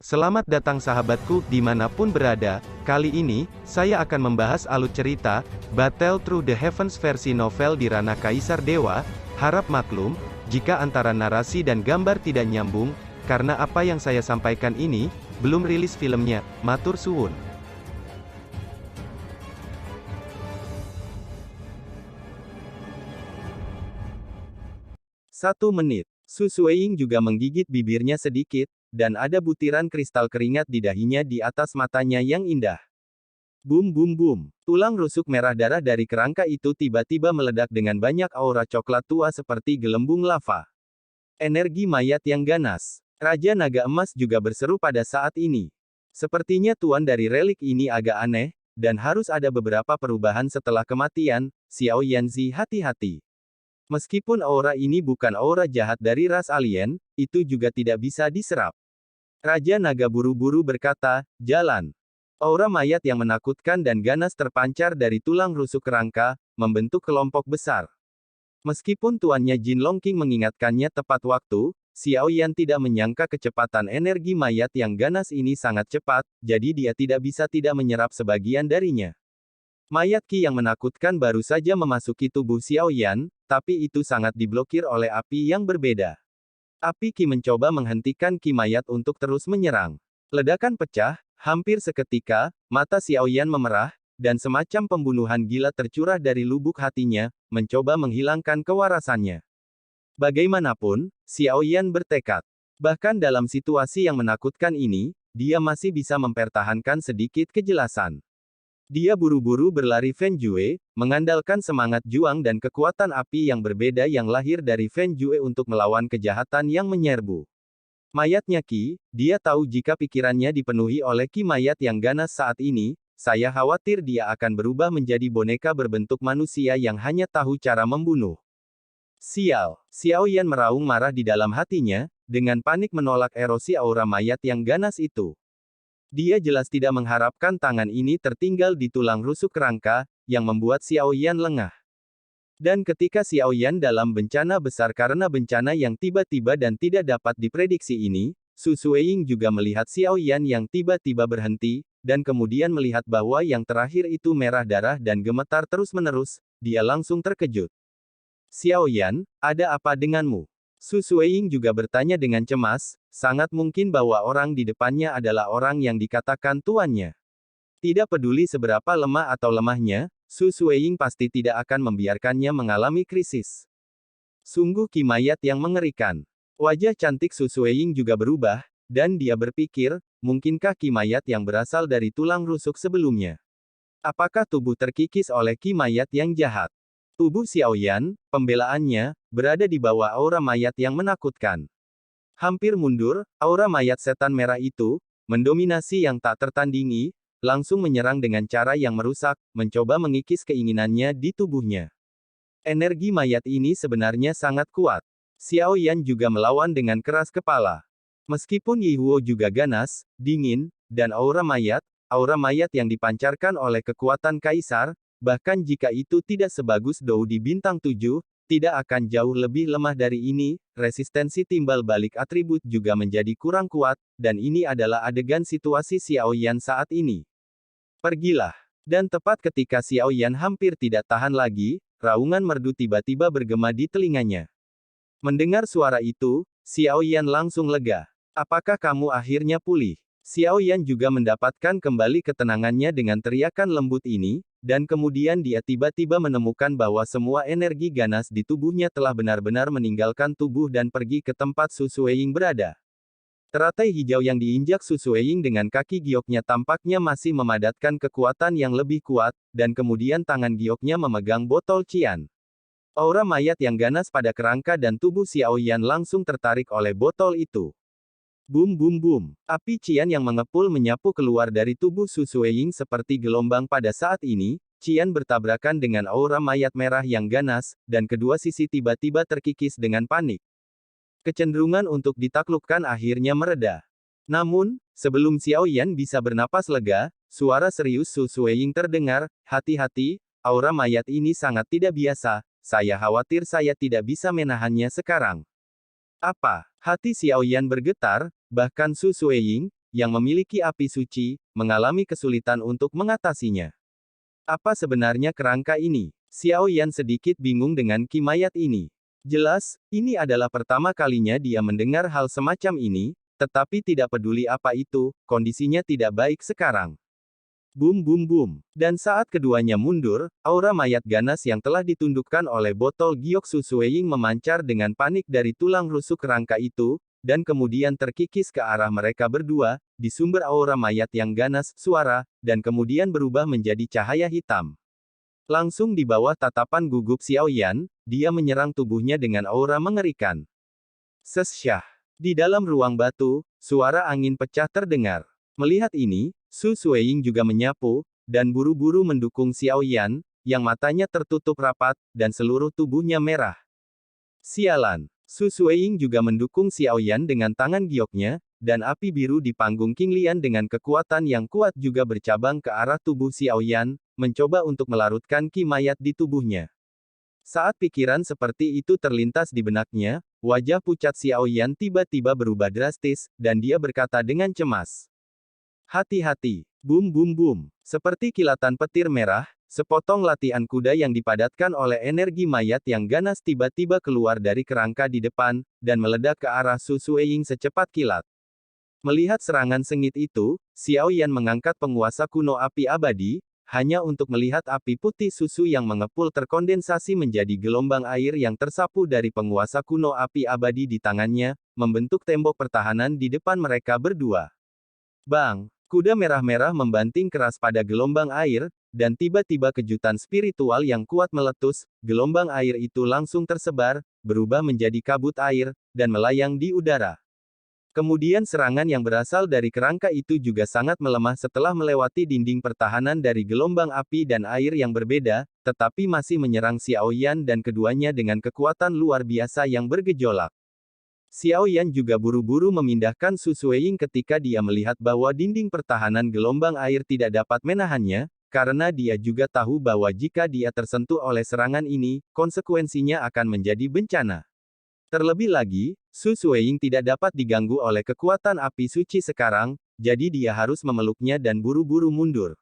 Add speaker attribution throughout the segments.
Speaker 1: Selamat datang sahabatku, dimanapun berada. Kali ini, saya akan membahas alur cerita, Battle Through the Heavens versi novel di ranah Kaisar Dewa. Harap maklum, jika antara narasi dan gambar tidak nyambung, karena apa yang saya sampaikan ini, belum rilis filmnya, matur suwun. 1 menit. Su Sueying juga menggigit bibirnya sedikit, dan ada butiran kristal keringat di dahinya di atas matanya yang indah. Bum bum bum. Tulang rusuk merah darah dari kerangka itu tiba-tiba meledak dengan banyak aura coklat tua seperti gelembung lava. Energi mayat yang ganas. Raja Naga Emas juga berseru pada saat ini. Sepertinya tuan dari relik ini agak aneh, dan harus ada beberapa perubahan setelah kematian. Xiao Yanzi, hati-hati. Meskipun aura ini bukan aura jahat dari ras alien, itu juga tidak bisa diserap. Raja Naga buru-buru berkata, jalan. Aura mayat yang menakutkan dan ganas terpancar dari tulang rusuk kerangka, membentuk kelompok besar. Meskipun tuannya Jin Longqing mengingatkannya tepat waktu, Xiao Yan tidak menyangka kecepatan energi mayat yang ganas ini sangat cepat, jadi dia tidak bisa tidak menyerap sebagian darinya. Mayat Qi yang menakutkan baru saja memasuki tubuh Xiao Yan, tapi itu sangat diblokir oleh api yang berbeda. Api Qi mencoba menghentikan Qi mayat untuk terus menyerang. Ledakan pecah, hampir seketika, mata Xiao Yan memerah, dan semacam pembunuhan gila tercurah dari lubuk hatinya, mencoba menghilangkan kewarasannya. Bagaimanapun, Xiao Yan bertekad. Bahkan dalam situasi yang menakutkan ini, dia masih bisa mempertahankan sedikit kejelasan. Dia buru-buru berlari Fen Jue, mengandalkan semangat juang dan kekuatan api yang berbeda yang lahir dari Fen Jue untuk melawan kejahatan yang menyerbu. Mayatnya Qi, dia tahu jika pikirannya dipenuhi oleh Qi mayat yang ganas saat ini, saya khawatir dia akan berubah menjadi boneka berbentuk manusia yang hanya tahu cara membunuh. Sial, Xiao Yan meraung marah di dalam hatinya, dengan panik menolak erosi aura mayat yang ganas itu. Dia jelas tidak mengharapkan tangan ini tertinggal di tulang rusuk kerangka, yang membuat Xiao Yan lengah. Dan ketika Xiao Yan dalam bencana besar karena bencana yang tiba-tiba dan tidak dapat diprediksi ini, Su Sueying juga melihat Xiao Yan yang tiba-tiba berhenti, dan kemudian melihat bahwa yang terakhir itu merah darah dan gemetar terus-menerus, dia langsung terkejut. Xiao Yan, ada apa denganmu? Su Sueying juga bertanya dengan cemas, sangat mungkin bahwa orang di depannya adalah orang yang dikatakan tuannya. Tidak peduli seberapa lemah atau lemahnya, Su Sueying pasti tidak akan membiarkannya mengalami krisis. Sungguh Qi mayat yang mengerikan. Wajah cantik Su Sueying juga berubah, dan dia berpikir, mungkinkah Qi mayat yang berasal dari tulang rusuk sebelumnya? Apakah tubuh terkikis oleh Qi mayat yang jahat? Tubuh Xiao Yan, pembelaannya, berada di bawah aura mayat yang menakutkan. Hampir mundur, aura mayat setan merah itu, mendominasi yang tak tertandingi, langsung menyerang dengan cara yang merusak, mencoba mengikis keinginannya di tubuhnya. Energi mayat ini sebenarnya sangat kuat. Xiao Yan juga melawan dengan keras kepala. Meskipun Yi Huo juga ganas, dingin, dan aura mayat yang dipancarkan oleh kekuatan kaisar, bahkan jika itu tidak sebagus Dou di bintang 7, tidak akan jauh lebih lemah dari ini, resistensi timbal balik atribut juga menjadi kurang kuat, dan ini adalah adegan situasi Xiao Yan saat ini. Pergilah. Dan tepat ketika Xiao Yan hampir tidak tahan lagi, raungan merdu tiba-tiba bergema di telinganya. Mendengar suara itu, Xiao Yan langsung lega. Apakah kamu akhirnya pulih? Xiao Yan juga mendapatkan kembali ketenangannya dengan teriakan lembut ini, dan kemudian dia tiba-tiba menemukan bahwa semua energi ganas di tubuhnya telah benar-benar meninggalkan tubuh dan pergi ke tempat Su Sueying berada. Teratai hijau yang diinjak Su Sueying dengan kaki gioknya tampaknya masih memadatkan kekuatan yang lebih kuat, dan kemudian tangan gioknya memegang botol cian. Aura mayat yang ganas pada kerangka dan tubuh Xiao Yan langsung tertarik oleh botol itu. Bum bum bum. Api cian yang mengepul menyapu keluar dari tubuh Su Sueying seperti gelombang pada saat ini, cian bertabrakan dengan aura mayat merah yang ganas, dan kedua sisi tiba-tiba terkikis dengan panik. Kecenderungan untuk ditaklukkan akhirnya mereda. Namun, sebelum Xiao Yan bisa bernapas lega, suara serius Su Sueying terdengar, hati-hati, aura mayat ini sangat tidak biasa, saya khawatir saya tidak bisa menahannya sekarang. Apa? Hati Xiao Yan bergetar, bahkan Su Sueying, yang memiliki api suci, mengalami kesulitan untuk mengatasinya. Apa sebenarnya kerangka ini? Xiao Yan sedikit bingung dengan kimayat ini. Jelas, ini adalah pertama kalinya dia mendengar hal semacam ini, tetapi tidak peduli apa itu, kondisinya tidak baik sekarang. Bum bum bum. Dan saat keduanya mundur, aura mayat ganas yang telah ditundukkan oleh botol giok Su Sueying memancar dengan panik dari tulang rusuk kerangka itu, dan kemudian terkikis ke arah mereka berdua, di sumber aura mayat yang ganas, suara, dan kemudian berubah menjadi cahaya hitam. Langsung di bawah tatapan gugup Xiao Yan, dia menyerang tubuhnya dengan aura mengerikan. Sesyah. Di dalam ruang batu, suara angin pecah terdengar. Melihat ini, Su Sueying juga menyapu, dan buru-buru mendukung Xiao Yan, yang matanya tertutup rapat, dan seluruh tubuhnya merah. Sialan. Su Sueying juga mendukung Xiao Yan dengan tangan gioknya, dan api biru di panggung King Lian dengan kekuatan yang kuat juga bercabang ke arah tubuh Xiao Yan, mencoba untuk melarutkan ki mayat di tubuhnya. Saat pikiran seperti itu terlintas di benaknya, wajah pucat Xiao Yan tiba-tiba berubah drastis, dan dia berkata dengan cemas. Hati-hati. Bum bum bum. Seperti kilatan petir merah, sepotong latihan kuda yang dipadatkan oleh energi mayat yang ganas tiba-tiba keluar dari kerangka di depan, dan meledak ke arah Su Sueying secepat kilat. Melihat serangan sengit itu, Xiao Yan mengangkat penguasa kuno api abadi, hanya untuk melihat api putih susu yang mengepul terkondensasi menjadi gelombang air yang tersapu dari penguasa kuno api abadi di tangannya, membentuk tembok pertahanan di depan mereka berdua. Bang! Kuda merah-merah membanting keras pada gelombang air, dan tiba-tiba kejutan spiritual yang kuat meletus, gelombang air itu langsung tersebar, berubah menjadi kabut air, dan melayang di udara. Kemudian serangan yang berasal dari kerangka itu juga sangat melemah setelah melewati dinding pertahanan dari gelombang api dan air yang berbeda, tetapi masih menyerang Xiao Yan dan keduanya dengan kekuatan luar biasa yang bergejolak. Xiao Yan juga buru-buru memindahkan Su Sueying ketika dia melihat bahwa dinding pertahanan gelombang air tidak dapat menahannya, karena dia juga tahu bahwa jika dia tersentuh oleh serangan ini, konsekuensinya akan menjadi bencana. Terlebih lagi, Su Sueying tidak dapat diganggu oleh kekuatan api suci sekarang, jadi dia harus memeluknya dan buru-buru mundur.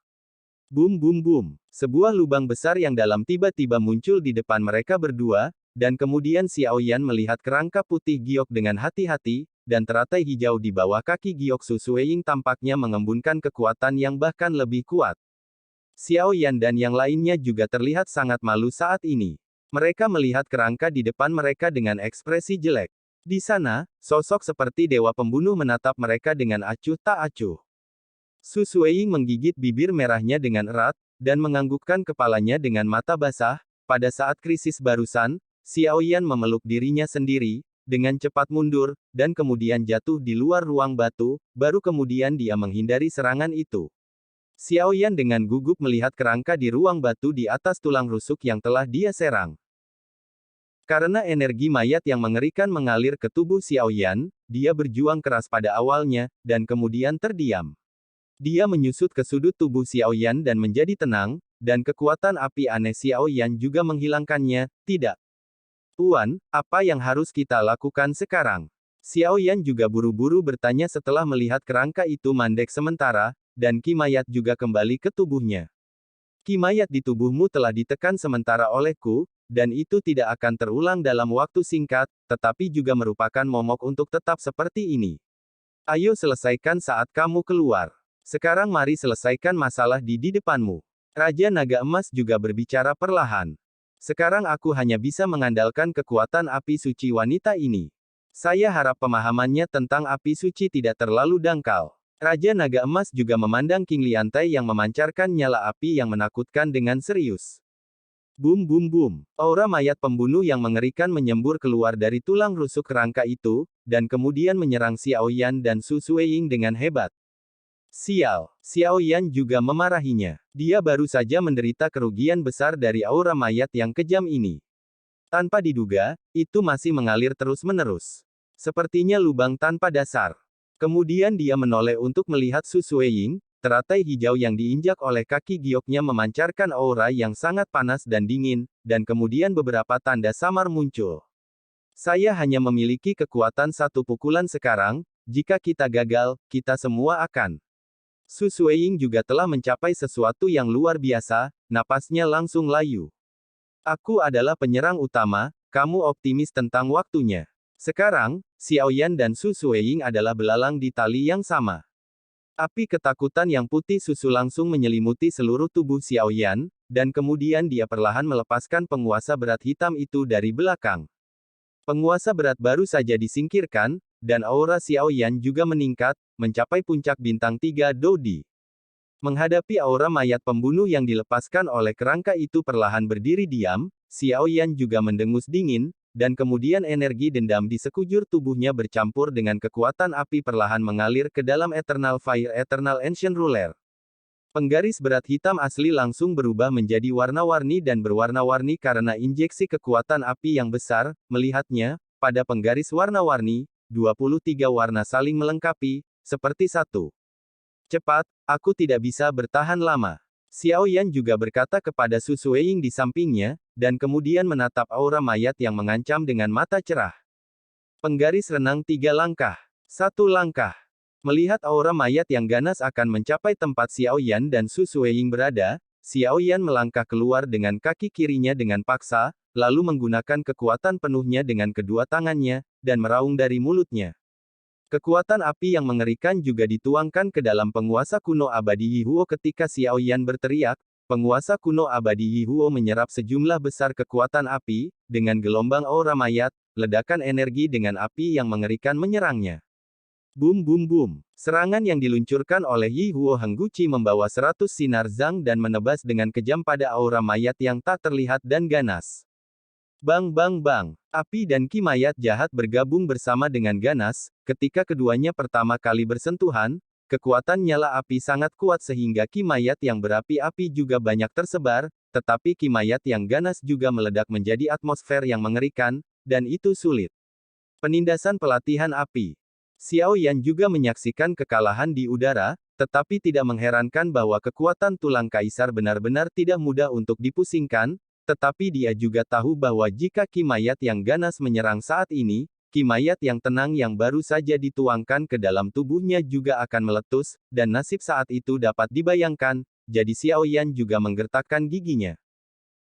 Speaker 1: Bum bum bum. Sebuah lubang besar yang dalam tiba-tiba muncul di depan mereka berdua, dan kemudian Xiao Yan melihat kerangka putih giok dengan hati-hati, dan teratai hijau di bawah kaki giok Su Sueying tampaknya mengembunkan kekuatan yang bahkan lebih kuat. Xiao Yan dan yang lainnya juga terlihat sangat malu saat ini. Mereka melihat kerangka di depan mereka dengan ekspresi jelek. Di sana, sosok seperti dewa pembunuh menatap mereka dengan acuh tak acuh. Su Sueying menggigit bibir merahnya dengan erat, dan menganggukkan kepalanya dengan mata basah. Pada saat krisis barusan, Xiao Yan memeluk dirinya sendiri, dengan cepat mundur, dan kemudian jatuh di luar ruang batu, baru kemudian dia menghindari serangan itu. Xiao Yan dengan gugup melihat kerangka di ruang batu di atas tulang rusuk yang telah dia serang. Karena energi mayat yang mengerikan mengalir ke tubuh Xiao Yan, dia berjuang keras pada awalnya, dan kemudian terdiam. Dia menyusut ke sudut tubuh Xiao Yan dan menjadi tenang, dan kekuatan api aneh Xiao Yan juga menghilangkannya, tidak. Tuan, apa yang harus kita lakukan sekarang? Xiao Yan juga buru-buru bertanya setelah melihat kerangka itu mandek sementara, dan ki mayat juga kembali ke tubuhnya. Ki mayat di tubuhmu telah ditekan sementara olehku, dan itu tidak akan terulang dalam waktu singkat, tetapi juga merupakan momok untuk tetap seperti ini. Ayo selesaikan saat kamu keluar. Sekarang mari selesaikan masalah di depanmu. Raja Naga Emas juga berbicara perlahan. Sekarang aku hanya bisa mengandalkan kekuatan api suci wanita ini. Saya harap pemahamannya tentang api suci tidak terlalu dangkal. Raja Naga Emas juga memandang King Liantai yang memancarkan nyala api yang menakutkan dengan serius. Bum bum bum. Aura mayat pembunuh yang mengerikan menyembur keluar dari tulang rusuk kerangka itu, dan kemudian menyerang Xiao Yan dan Su Sueying dengan hebat. Sial. Xiao Yan juga memarahinya. Dia baru saja menderita kerugian besar dari aura mayat yang kejam ini. Tanpa diduga, itu masih mengalir terus-menerus. Sepertinya lubang tanpa dasar. Kemudian dia menoleh untuk melihat Su Sueying, teratai hijau yang diinjak oleh kaki gioknya memancarkan aura yang sangat panas dan dingin, dan kemudian beberapa tanda samar muncul. Saya hanya memiliki kekuatan satu pukulan sekarang, jika kita gagal, kita semua akan. Su Sueying juga telah mencapai sesuatu yang luar biasa, napasnya langsung layu. Aku adalah penyerang utama, kamu optimis tentang waktunya. Sekarang, Xiao Yan dan Su Sueying adalah belalang di tali yang sama. Api ketakutan yang putih susu langsung menyelimuti seluruh tubuh Xiao Yan, dan kemudian dia perlahan melepaskan penguasa berat hitam itu dari belakang. Penguasa berat baru saja disingkirkan, dan aura Xiao Yan juga meningkat, mencapai puncak bintang 3 Dodi. Menghadapi aura mayat pembunuh yang dilepaskan oleh kerangka itu perlahan berdiri diam, Xiao Yan juga mendengus dingin, dan kemudian energi dendam di sekujur tubuhnya bercampur dengan kekuatan api perlahan mengalir ke dalam Eternal Fire Eternal Ancient Ruler. Penggaris berat hitam asli langsung berubah menjadi warna-warni dan berwarna-warni karena injeksi kekuatan api yang besar. Melihatnya, pada penggaris warna-warni, 23 warna saling melengkapi, seperti satu. Cepat, aku tidak bisa bertahan lama. Xiao Yan juga berkata kepada Su Sueying di sampingnya, dan kemudian menatap aura mayat yang mengancam dengan mata cerah. Penggaris renang 3 langkah. 1 langkah. Melihat aura mayat yang ganas akan mencapai tempat Xiao Yan dan Su Sueying berada, Xiao Yan melangkah keluar dengan kaki kirinya dengan paksa, lalu menggunakan kekuatan penuhnya dengan kedua tangannya, dan meraung dari mulutnya. Kekuatan api yang mengerikan juga dituangkan ke dalam penguasa kuno abadi Yihuo ketika Xiao Yan berteriak. Penguasa kuno abadi Yihuo menyerap sejumlah besar kekuatan api, dengan gelombang aura mayat, ledakan energi dengan api yang mengerikan menyerangnya. Boom boom boom. Serangan yang diluncurkan oleh Yihuo Hengguchi membawa 100 sinar zang dan menebas dengan kejam pada aura mayat yang tak terlihat dan ganas. Bang bang bang. Api dan ki mayat jahat bergabung bersama dengan ganas, ketika keduanya pertama kali bersentuhan, kekuatan nyala api sangat kuat sehingga ki mayat yang berapi-api juga banyak tersebar, tetapi ki mayat yang ganas juga meledak menjadi atmosfer yang mengerikan, dan itu sulit. Penindasan pelatihan api. Xiao Yan juga menyaksikan kekalahan di udara, tetapi tidak mengherankan bahwa kekuatan tulang kaisar benar-benar tidak mudah untuk dipusingkan, tetapi dia juga tahu bahwa jika ki mayat yang ganas menyerang saat ini, ki mayat yang tenang yang baru saja dituangkan ke dalam tubuhnya juga akan meletus, dan nasib saat itu dapat dibayangkan, jadi Xiao Yan juga menggertakkan giginya.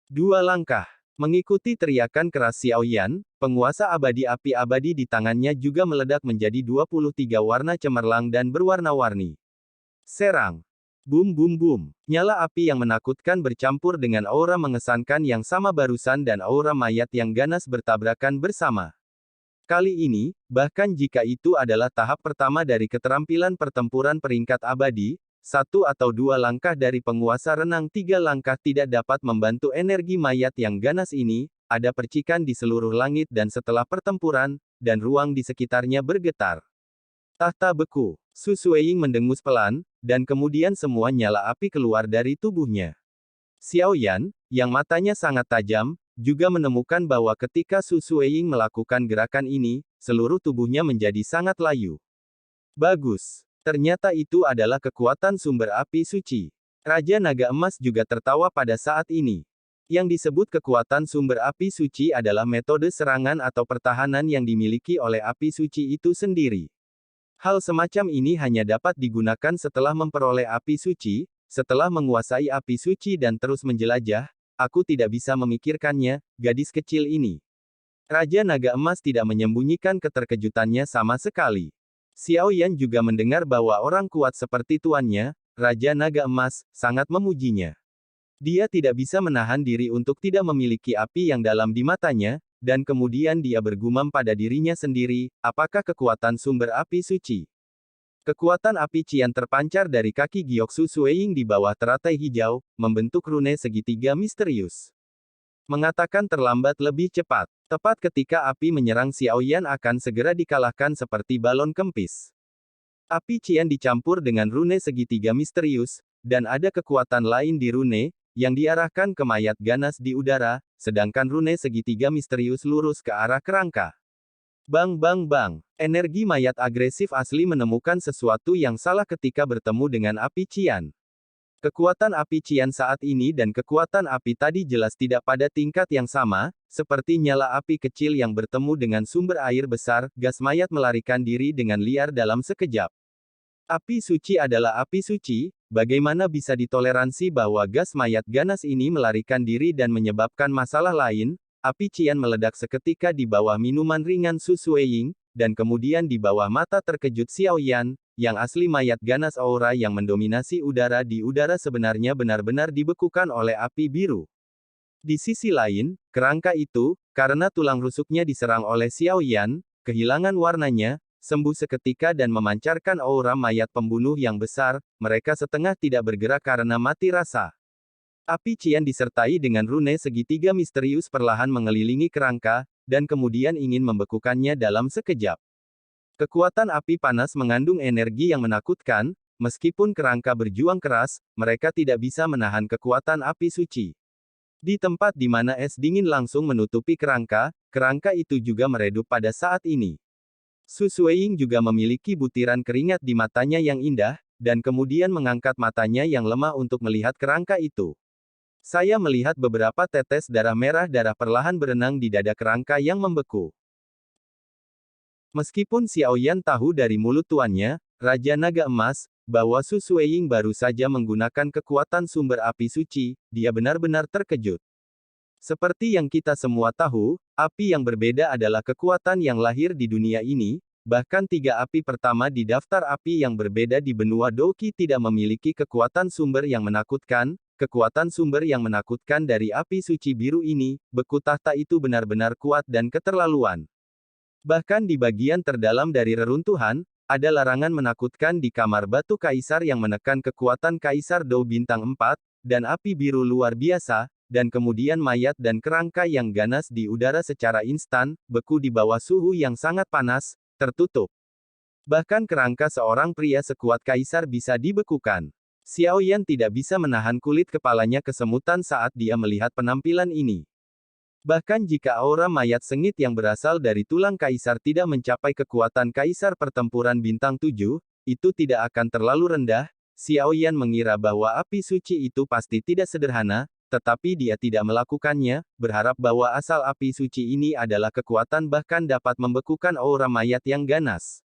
Speaker 1: 2 langkah. Mengikuti teriakan keras Xiao Yan, penguasa abadi api abadi di tangannya juga meledak menjadi 23 warna cemerlang dan berwarna-warni. Serang. Boom boom boom. Nyala api yang menakutkan bercampur dengan aura mengesankan yang sama barusan dan aura mayat yang ganas bertabrakan bersama. Kali ini, bahkan jika itu adalah tahap pertama dari keterampilan pertempuran peringkat abadi, 1 atau 2 langkah dari penguasa renang 3 langkah tidak dapat membantu energi mayat yang ganas ini, ada percikan di seluruh langit dan setelah pertempuran, dan ruang di sekitarnya bergetar. Tahta beku. Su Sueying mendengus pelan, dan kemudian semua nyala api keluar dari tubuhnya. Xiao Yan, yang matanya sangat tajam, juga menemukan bahwa ketika Su Sueying melakukan gerakan ini, seluruh tubuhnya menjadi sangat layu. Bagus. Ternyata itu adalah kekuatan sumber api suci. Raja Naga Emas juga tertawa pada saat ini. Yang disebut kekuatan sumber api suci adalah metode serangan atau pertahanan yang dimiliki oleh api suci itu sendiri. Hal semacam ini hanya dapat digunakan setelah memperoleh api suci, setelah menguasai api suci dan terus menjelajah, aku tidak bisa memikirkannya, gadis kecil ini. Raja Naga Emas tidak menyembunyikan keterkejutannya sama sekali. Xiao Yan juga mendengar bahwa orang kuat seperti tuannya, Raja Naga Emas, sangat memujinya. Dia tidak bisa menahan diri untuk tidak memiliki api yang dalam di matanya, dan kemudian dia bergumam pada dirinya sendiri, apakah kekuatan sumber api suci? Kekuatan api Qian terpancar dari kaki giok Su Sueying di bawah teratai hijau, membentuk rune segitiga misterius. Mengatakan terlambat lebih cepat. Tepat ketika api menyerang Xiao Yan akan segera dikalahkan seperti balon kempis. Api Qian dicampur dengan rune segitiga misterius, dan ada kekuatan lain di rune, yang diarahkan ke mayat ganas di udara, sedangkan rune segitiga misterius lurus ke arah kerangka. Bang bang bang. Energi mayat agresif asli menemukan sesuatu yang salah ketika bertemu dengan api Qian. Kekuatan api Qian saat ini dan kekuatan api tadi jelas tidak pada tingkat yang sama, seperti nyala api kecil yang bertemu dengan sumber air besar, gas mayat melarikan diri dengan liar dalam sekejap. Api suci adalah api suci, bagaimana bisa ditoleransi bahwa gas mayat ganas ini melarikan diri dan menyebabkan masalah lain? Api Qian meledak seketika di bawah minuman ringan Su Sueying, dan kemudian di bawah mata terkejut Xiao Yan, yang asli mayat ganas aura yang mendominasi udara di udara sebenarnya benar-benar dibekukan oleh api biru. Di sisi lain, kerangka itu, karena tulang rusuknya diserang oleh Xiao Yan, kehilangan warnanya, sembuh seketika dan memancarkan aura mayat pembunuh yang besar, mereka setengah tidak bergerak karena mati rasa. Api Qian disertai dengan rune segitiga misterius perlahan mengelilingi kerangka, dan kemudian ingin membekukannya dalam sekejap. Kekuatan api panas mengandung energi yang menakutkan, meskipun kerangka berjuang keras, mereka tidak bisa menahan kekuatan api suci. Di tempat di mana es dingin langsung menutupi kerangka, kerangka itu juga meredup pada saat ini. Su Sueying juga memiliki butiran keringat di matanya yang indah, dan kemudian mengangkat matanya yang lemah untuk melihat kerangka itu. Saya melihat beberapa tetes darah merah perlahan berenang di dada kerangka yang membeku. Meskipun Xiao Yan tahu dari mulut tuannya, Raja Naga Emas, bahwa Su Sueying baru saja menggunakan kekuatan sumber api suci, dia benar-benar terkejut. Seperti yang kita semua tahu, api yang berbeda adalah kekuatan yang lahir di dunia ini, bahkan tiga api pertama di daftar api yang berbeda di benua Doqi tidak memiliki kekuatan sumber yang menakutkan. Kekuatan sumber yang menakutkan dari api suci biru ini, beku tahta itu benar-benar kuat dan keterlaluan. Bahkan di bagian terdalam dari reruntuhan, ada larangan menakutkan di kamar batu kaisar yang menekan kekuatan kaisar Dou bintang 4, dan api biru luar biasa, dan kemudian mayat dan kerangka yang ganas di udara secara instan, beku di bawah suhu yang sangat panas, tertutup. Bahkan kerangka seorang pria sekuat kaisar bisa dibekukan. Xiao Yan tidak bisa menahan kulit kepalanya kesemutan saat dia melihat penampilan ini. Bahkan jika aura mayat sengit yang berasal dari tulang kaisar tidak mencapai kekuatan kaisar pertempuran bintang 7, itu tidak akan terlalu rendah. Xiao Yan mengira bahwa api suci itu pasti tidak sederhana, tetapi dia tidak melakukannya, berharap bahwa asal api suci ini adalah kekuatan bahkan dapat membekukan aura mayat yang ganas.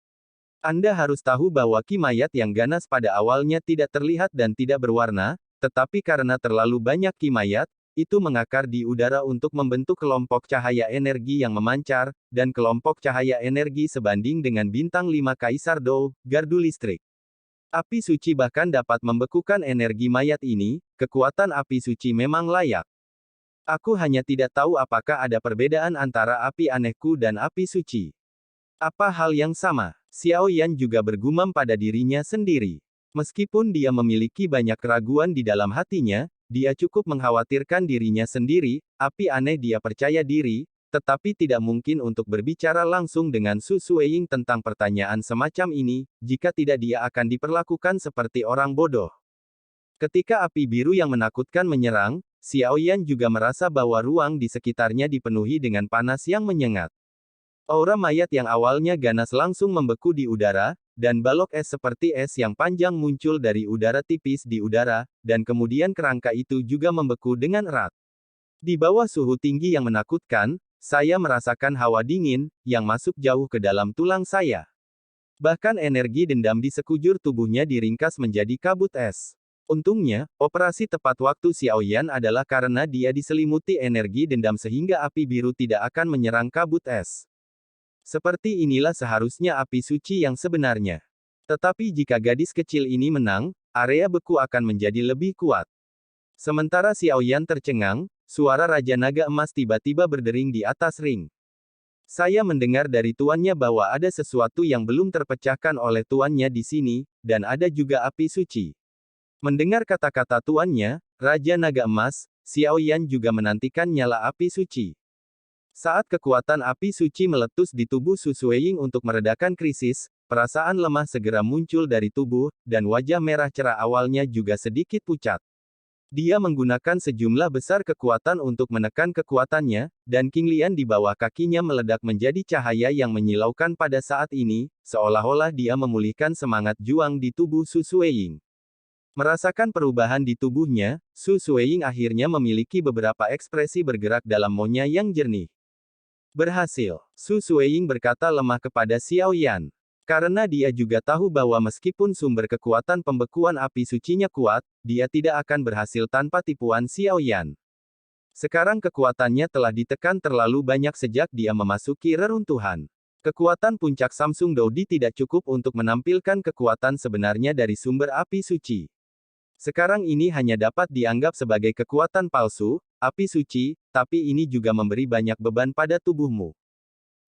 Speaker 1: Anda harus tahu bahwa ki mayat yang ganas pada awalnya tidak terlihat dan tidak berwarna, tetapi karena terlalu banyak ki mayat, itu mengakar di udara untuk membentuk kelompok cahaya energi yang memancar, dan kelompok cahaya energi sebanding dengan bintang 5 Kaisar Dou, gardu listrik. Api suci bahkan dapat membekukan energi mayat ini, kekuatan api suci memang layak. Aku hanya tidak tahu apakah ada perbedaan antara api anehku dan api suci. Apa hal yang sama? Xiao Yan juga bergumam pada dirinya sendiri. Meskipun dia memiliki banyak keraguan di dalam hatinya, dia cukup mengkhawatirkan dirinya sendiri, api aneh dia percaya diri, tetapi tidak mungkin untuk berbicara langsung dengan Su Sueying tentang pertanyaan semacam ini, jika tidak dia akan diperlakukan seperti orang bodoh. Ketika api biru yang menakutkan menyerang, Xiao Yan juga merasa bahwa ruang di sekitarnya dipenuhi dengan panas yang menyengat. Aura mayat yang awalnya ganas langsung membeku di udara, dan balok es seperti es yang panjang muncul dari udara tipis di udara, dan kemudian kerangka itu juga membeku dengan erat. Di bawah suhu tinggi yang menakutkan, saya merasakan hawa dingin, yang masuk jauh ke dalam tulang saya. Bahkan energi dendam di sekujur tubuhnya diringkas menjadi kabut es. Untungnya, operasi tepat waktu Xiao Yan adalah karena dia diselimuti energi dendam sehingga api biru tidak akan menyerang kabut es. Seperti inilah seharusnya api suci yang sebenarnya. Tetapi jika gadis kecil ini menang, area beku akan menjadi lebih kuat. Sementara Xiao Yan tercengang, suara Raja Naga Emas tiba-tiba berdering di atas ring. Saya mendengar dari tuannya bahwa ada sesuatu yang belum terpecahkan oleh tuannya di sini, dan ada juga api suci. Mendengar kata-kata tuannya, Raja Naga Emas, Xiao Yan juga menantikan nyala api suci. Saat kekuatan api suci meletus di tubuh Su Sueying untuk meredakan krisis, perasaan lemah segera muncul dari tubuh, dan wajah merah cerah awalnya juga sedikit pucat. Dia menggunakan sejumlah besar kekuatan untuk menekan kekuatannya, dan King Lian di bawah kakinya meledak menjadi cahaya yang menyilaukan pada saat ini, seolah-olah dia memulihkan semangat juang di tubuh Su Sueying. Merasakan perubahan di tubuhnya, Su Sueying akhirnya memiliki beberapa ekspresi bergerak dalam maunya yang jernih. Berhasil, Su Sueying berkata lemah kepada Xiao Yan. Karena dia juga tahu bahwa meskipun sumber kekuatan pembekuan api sucinya kuat, dia tidak akan berhasil tanpa tipuan Xiao Yan. Sekarang kekuatannya telah ditekan terlalu banyak sejak dia memasuki reruntuhan. Kekuatan puncak Samsung Dodi tidak cukup untuk menampilkan kekuatan sebenarnya dari sumber api suci. Sekarang ini hanya dapat dianggap sebagai kekuatan palsu, api suci, tapi ini juga memberi banyak beban pada tubuhmu.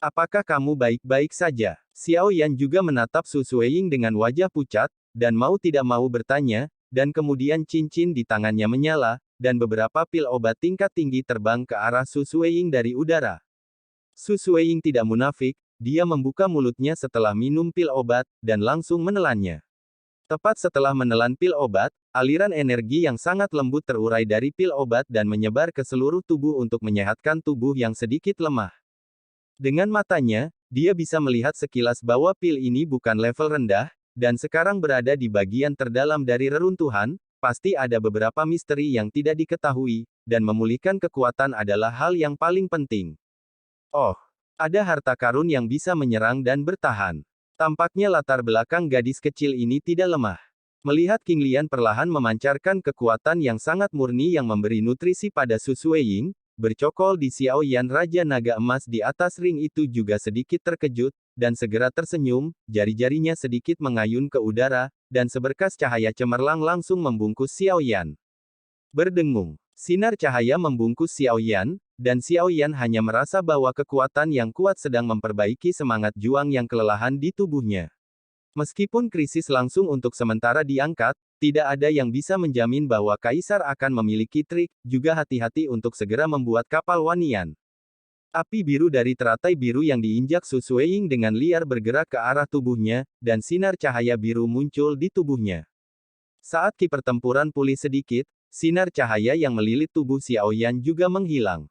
Speaker 1: Apakah kamu baik-baik saja? Xiao Yan juga menatap Su Sueying dengan wajah pucat, dan mau tidak mau bertanya, dan kemudian cincin di tangannya menyala, dan beberapa pil obat tingkat tinggi terbang ke arah Su Sueying dari udara. Su Sueying tidak munafik, dia membuka mulutnya setelah minum pil obat, dan langsung menelannya. Tepat setelah menelan pil obat, aliran energi yang sangat lembut terurai dari pil obat dan menyebar ke seluruh tubuh untuk menyehatkan tubuh yang sedikit lemah. Dengan matanya, dia bisa melihat sekilas bahwa pil ini bukan level rendah, dan sekarang berada di bagian terdalam dari reruntuhan, pasti ada beberapa misteri yang tidak diketahui, dan memulihkan kekuatan adalah hal yang paling penting. Oh, ada harta karun yang bisa menyerang dan bertahan. Tampaknya latar belakang gadis kecil ini tidak lemah. Melihat King Lian perlahan memancarkan kekuatan yang sangat murni yang memberi nutrisi pada Su Sueying, bercokol di Xiao Yan Raja Naga Emas di atas ring itu juga sedikit terkejut, dan segera tersenyum, jari-jarinya sedikit mengayun ke udara, dan seberkas cahaya cemerlang langsung membungkus Xiao Yan. Berdengung, sinar cahaya membungkus Xiao Yan, dan Xiao Yan hanya merasa bahwa kekuatan yang kuat sedang memperbaiki semangat juang yang kelelahan di tubuhnya. Meskipun krisis langsung untuk sementara diangkat, tidak ada yang bisa menjamin bahwa Kaisar akan memiliki trik, juga hati-hati untuk segera membuat kapal Wanian. Api biru dari teratai biru yang diinjak Su Sueying dengan liar bergerak ke arah tubuhnya, dan sinar cahaya biru muncul di tubuhnya. Saat ki pertempuran pulih sedikit, sinar cahaya yang melilit tubuh Xiao Yan juga menghilang.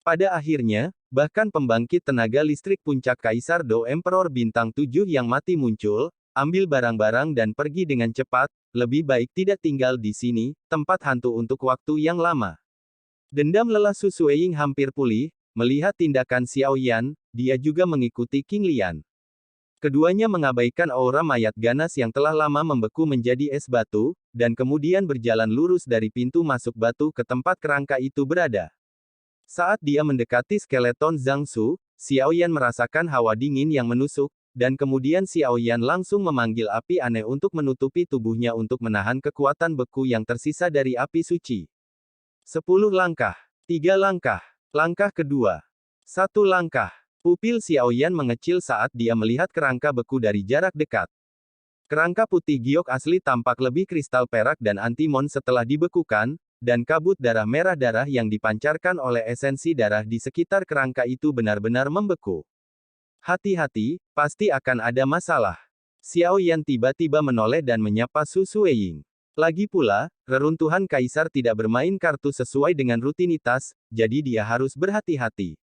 Speaker 1: Pada akhirnya, bahkan pembangkit tenaga listrik puncak Kaisar Do Emperor Bintang 7 yang mati muncul, ambil barang-barang dan pergi dengan cepat, lebih baik tidak tinggal di sini, tempat hantu untuk waktu yang lama. Dendam lelah Su Sueying hampir pulih, melihat tindakan Xiao Yan, dia juga mengikuti King Lian. Keduanya mengabaikan aura mayat ganas yang telah lama membeku menjadi es batu, dan kemudian berjalan lurus dari pintu masuk batu ke tempat kerangka itu berada. Saat dia mendekati skeleton Zhang Su, Xiao Yan merasakan hawa dingin yang menusuk, dan kemudian Xiao Yan langsung memanggil api aneh untuk menutupi tubuhnya untuk menahan kekuatan beku yang tersisa dari api suci. 10 langkah. 3 langkah. Langkah kedua. 1 langkah. Pupil Xiao Yan mengecil saat dia melihat kerangka beku dari jarak dekat. Kerangka putih giok asli tampak lebih kristal perak dan antimon setelah dibekukan, dan kabut darah merah darah yang dipancarkan oleh esensi darah di sekitar kerangka itu benar-benar membeku. Hati-hati, pasti akan ada masalah. Xiao Yan tiba-tiba menoleh dan menyapa Su Sueying. Lagi pula, reruntuhan Kaisar tidak bermain kartu sesuai dengan rutinitas, jadi dia harus berhati-hati.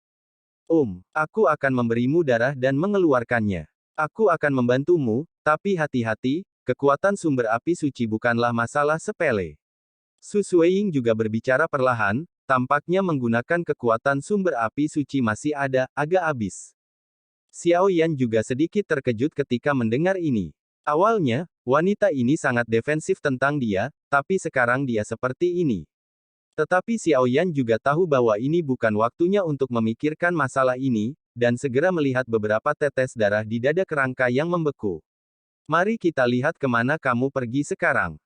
Speaker 1: Aku akan memberimu darah dan mengeluarkannya. Aku akan membantumu, tapi hati-hati, kekuatan sumber api suci bukanlah masalah sepele. Su Sueying juga berbicara perlahan, tampaknya menggunakan kekuatan sumber api suci masih ada, agak habis. Xiao Yan juga sedikit terkejut ketika mendengar ini. Awalnya, wanita ini sangat defensif tentang dia, tapi sekarang dia seperti ini. Tetapi Xiao Yan juga tahu bahwa ini bukan waktunya untuk memikirkan masalah ini, dan segera melihat beberapa tetes darah di dada kerangka yang membeku. Mari kita lihat kemana kamu pergi sekarang.